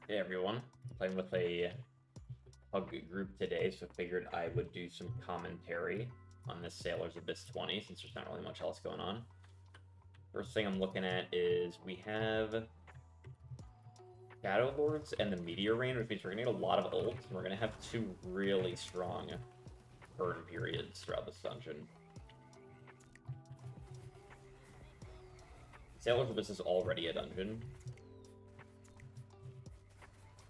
Hey everyone, playing with a pug group today, so figured I would do some commentary on this Sailor's Abyss 20 since there's not really much else going on. First thing I'm looking at is we have Shadow Lords and the Meteor Rain, which means we're going to get a lot of ults, and we're going to have two really strong burn periods throughout this dungeon. Sailor's Abyss is already a dungeon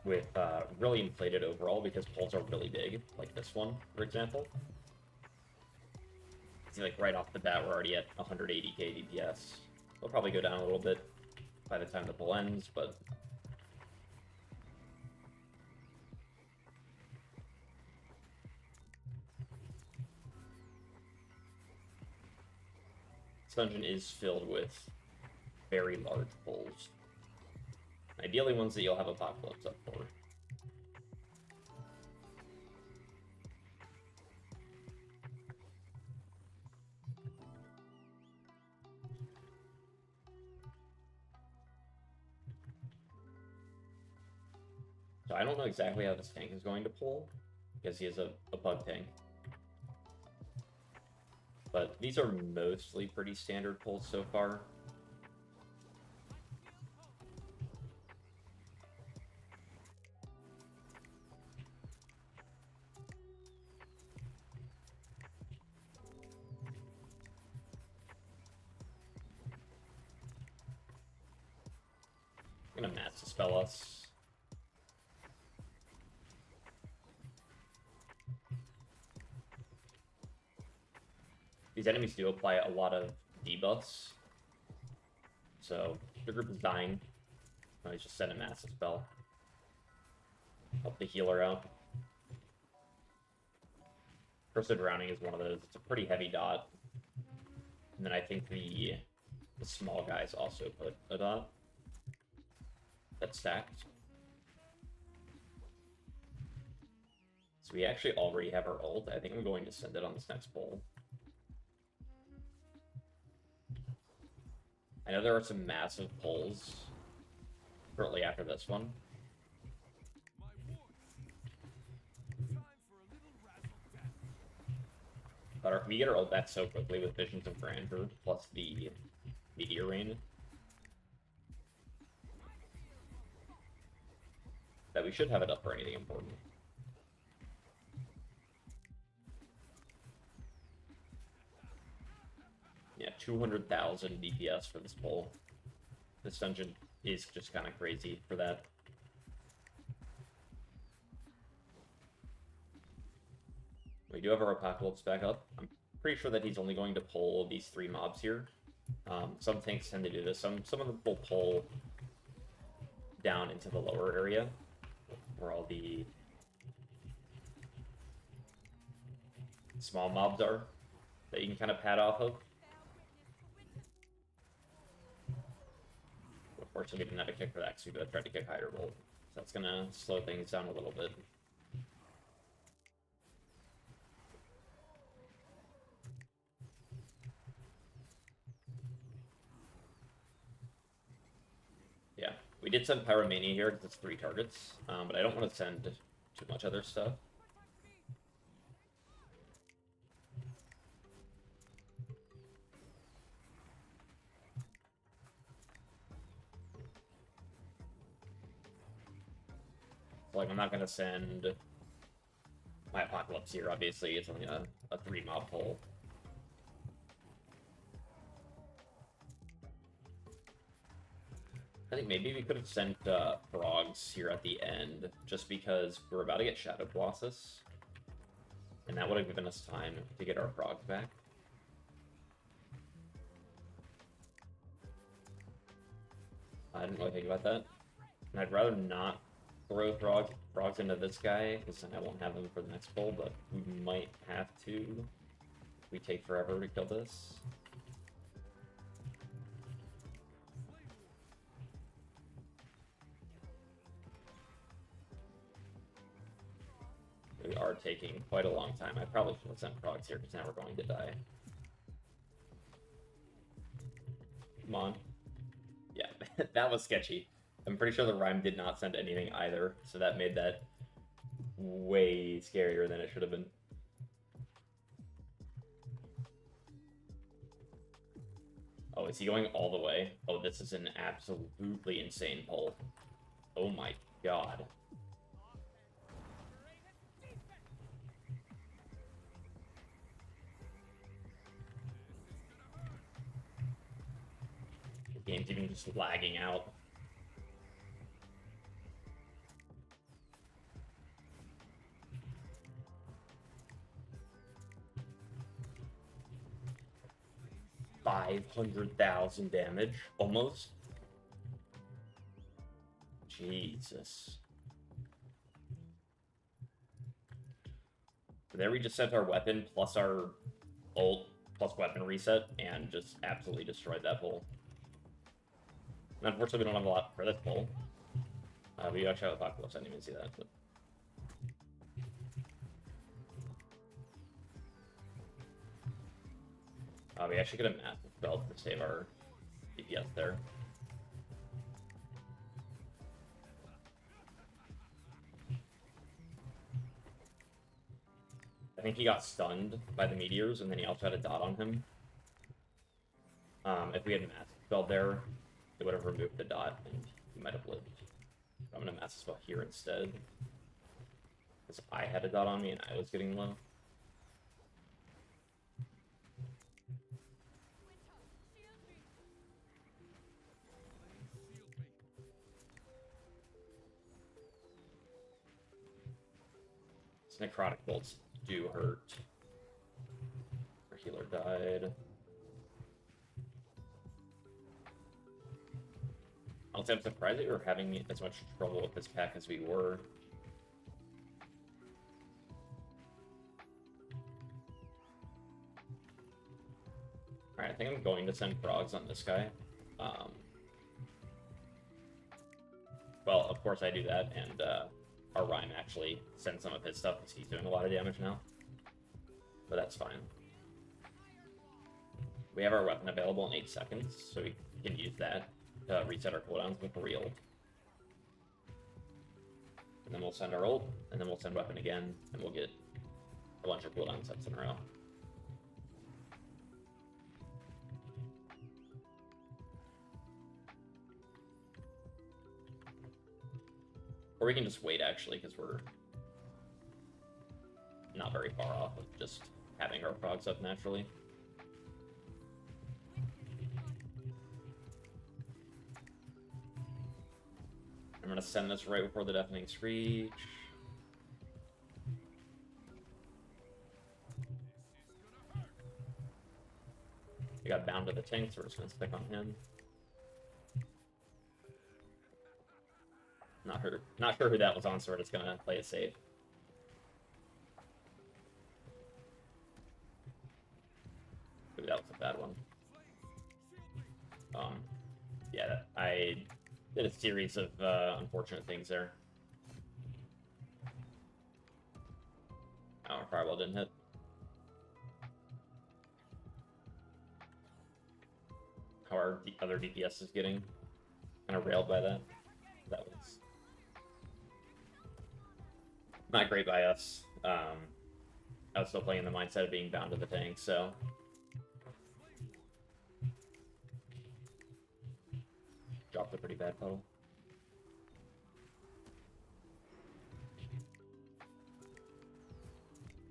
with really inflated overall because pulls are really big, like this one, for example. See, like right off the bat, we're already at 180k DPS. We'll probably go down a little bit by the time the pull ends, but this dungeon is filled with very large pulls. Ideally ones that you'll have Apocalypse up for. So I don't know exactly how this tank is going to pull, because he has a bug tank. But these are mostly pretty standard pulls so far. I'm gonna Mass Dispel us. These enemies do apply a lot of debuffs. So the group is dying. I just sent a Mass Dispel. Help the healer out. Cursed Drowning is one of those. It's a pretty heavy dot. And then I think the small guys also put a dot that's stacked. So we actually already have our ult. I think I'm going to send it on this next pull. I know there are some massive pulls shortly after this one. But we get our ult back so quickly with Visions of Grandeur plus the Meteor Rain that we should have it up for anything important. Yeah, 200,000 DPS for this pull. This dungeon is just kind of crazy for that. We do have our Apocalypse back up. I'm pretty sure that he's only going to pull these three mobs here. Some tanks tend to do this. Some of them will pull down into the lower area where all the small mobs are that you can kind of pad off of. Unfortunately, we didn't have a kick for that because we both tried to kick higher bolt. So that's going to slow things down a little bit. Yeah, we did send Pyromania here because it's 3 targets, but I don't want to send too much other stuff. Like, I'm not going to send my Apocalypse here, obviously. It's only a 3 mob pull. I think maybe we could have sent frogs here at the end, just because we're about to get Shadow Colossus. And that would have given us time to get our frogs back. I didn't really think about that. And I'd rather not throw frogs into this guy, because then I won't have them for the next pull, but we might have to. We take forever to kill this. We are taking quite a long time. I probably should have sent frogs here, because now we're going to die. Come on. Yeah, that was sketchy. I'm pretty sure the rhyme did not send anything either, so that made that way scarier than it should have been. Oh, is he going all the way? Oh, this is an absolutely insane pull. Oh my god. The game's even just lagging out. $500,000 damage, almost. Jesus. There we just sent our weapon plus our ult plus weapon reset and just absolutely destroyed that pull. And unfortunately, we don't have a lot for this pull. We actually have Apocalypse. I didn't even see that. But... we actually get a massive spell to save our DPS there. I think he got stunned by the meteors, and then he also had a dot on him. If we had Massive Spell there, it would have removed the dot, and he might have lived. I'm going to Massive Spell here instead. Because I had a dot on me, and I was getting low. These necrotic bolts do hurt. Our healer died. Honestly, I'm surprised that we were having as much trouble with this pack as we were. Alright, I think I'm going to send frogs on this guy. Well, of course I do that, and our Rhyme actually sends some of his stuff because he's doing a lot of damage now. But that's fine. We have our weapon available in 8 seconds, so we can use that to reset our cooldowns before we ult. And then we'll send our ult, and then we'll send weapon again, and we'll get a bunch of cooldown sets in a row. Or we can just wait, actually, because we're not very far off of just having our frogs up naturally. I'm going to send this right before the Deafening Screech. We got bound to the tank, so we're just going to stick on him. Not sure who that was on, so we're just gonna play it safe. Maybe that was a bad one. Yeah, I did a series of unfortunate things there. Oh, our Fireball didn't hit. How our other DPS is getting kind of railed by that. That was not great by us. I was still playing the mindset of being bound to the tank, so... Dropped a pretty bad puddle.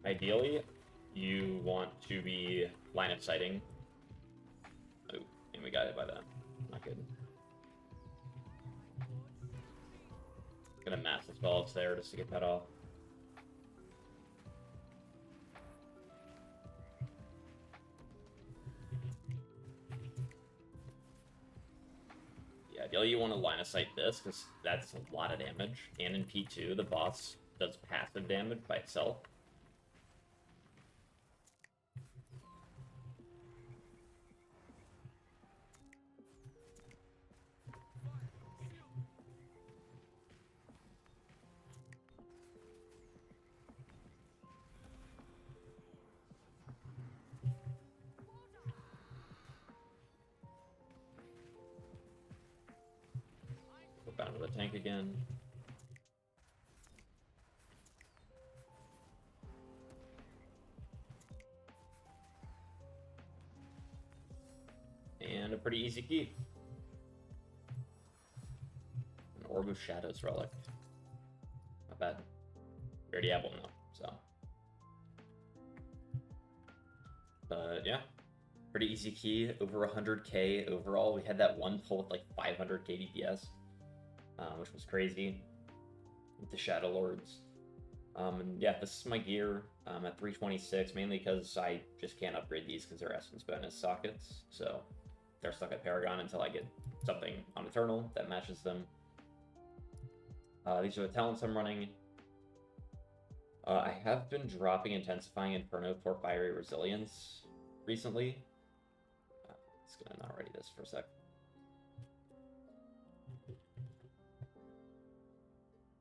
Ideally, you want to be line of sighting. Oh, and we got hit by that. Not good. Gonna Massive Spell it's there just to get that off. Yeah, ideally you want to line of sight this, because that's a lot of damage. And in P2, the boss does passive damage by itself. Go to the tank again. And a pretty easy key. An Orb of Shadows relic. Not bad. We already have one though, so. But yeah, pretty easy key. Over 100k overall. We had that one pull with like 500k DPS, which was crazy. With the Shadow Lords. And yeah, this is my gear at 326, mainly because I just can't upgrade these because they're Essence bonus sockets. So they're stuck at Paragon until I get something on Eternal that matches them. These are the talents I'm running. I have been dropping Intensifying Inferno for Fiery Resilience recently. It's gonna not ready this for a sec.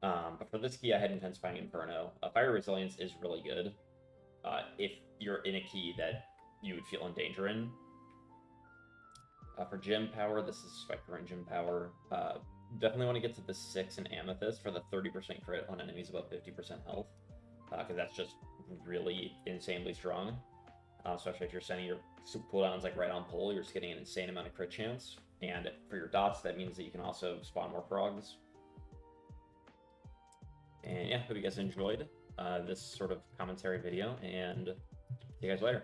But for this key, I had Intensifying Inferno. Fiery Resilience is really good if you're in a key that you would feel in danger in. For gym power, this is my current gym power. Definitely want to get to the 6 in Amethyst for the 30% crit on enemies above 50% health. Because that's just really insanely strong. Especially if you're sending your cooldowns like right on pull, you're just getting an insane amount of crit chance. And for your dots, that means that you can also spawn more frogs. And yeah, hope you guys enjoyed this sort of commentary video, and see you guys later.